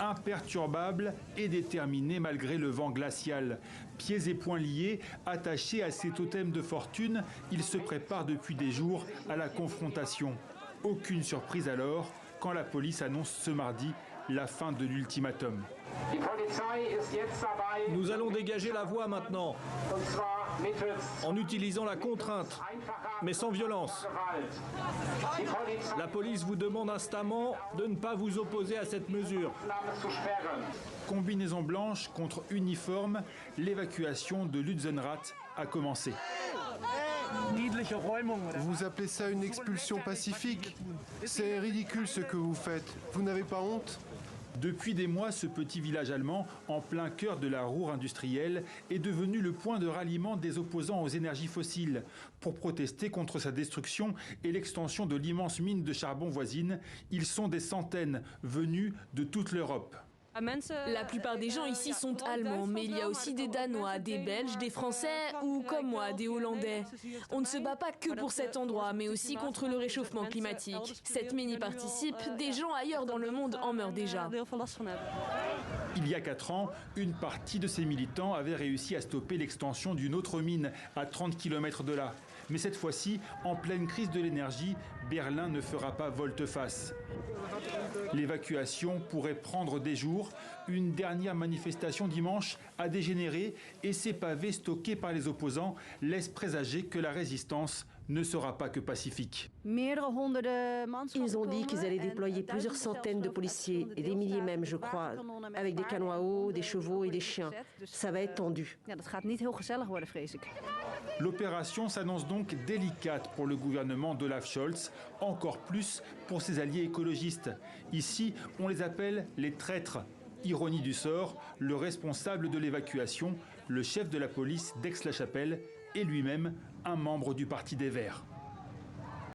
imperturbable et déterminé malgré le vent glacial. Pieds et poings liés, attachés à ses totems de fortune, il se prépare depuis des jours à la confrontation. Aucune surprise alors quand la police annonce ce mardi la fin de l'ultimatum. Nous allons dégager la voie maintenant, en utilisant la contrainte, mais sans violence. La police vous demande instamment de ne pas vous opposer à cette mesure. Combinaison blanche contre uniforme, l'évacuation de Lützenrath a commencé. Vous appelez ça une expulsion pacifique? C'est ridicule ce que vous faites. Vous n'avez pas honte? Depuis des mois, ce petit village allemand, en plein cœur de la Ruhr industrielle, est devenu le point de ralliement des opposants aux énergies fossiles. Pour protester contre sa destruction et l'extension de l'immense mine de charbon voisine, ils sont des centaines, venus de toute l'Europe. La plupart des gens ici sont allemands, mais il y a aussi des Danois, des Belges, des Français ou, comme moi, des Hollandais. On ne se bat pas que pour cet endroit, mais aussi contre le réchauffement climatique. Cette mine y participe, des gens ailleurs dans le monde en meurent déjà. Il y a 4 ans, une partie de ces militants avait réussi à stopper l'extension d'une autre mine à 30 km de là. Mais cette fois-ci, en pleine crise de l'énergie, Berlin ne fera pas volte-face. L'évacuation pourrait prendre des jours. Une dernière manifestation dimanche a dégénéré et ces pavés stockés par les opposants laissent présager que la résistance ne sera pas que pacifique. Ils ont dit qu'ils allaient déployer plusieurs centaines de policiers, et des milliers même, je crois, avec des canons à eau, des chevaux et des chiens. Ça va être tendu. L'opération s'annonce donc délicate pour le gouvernement d'Olaf Scholz, encore plus pour ses alliés écologistes. Ici, on les appelle les traîtres. Ironie du sort, le responsable de l'évacuation, le chef de la police d'Aix-la-Chapelle, est lui-même un membre du Parti des Verts.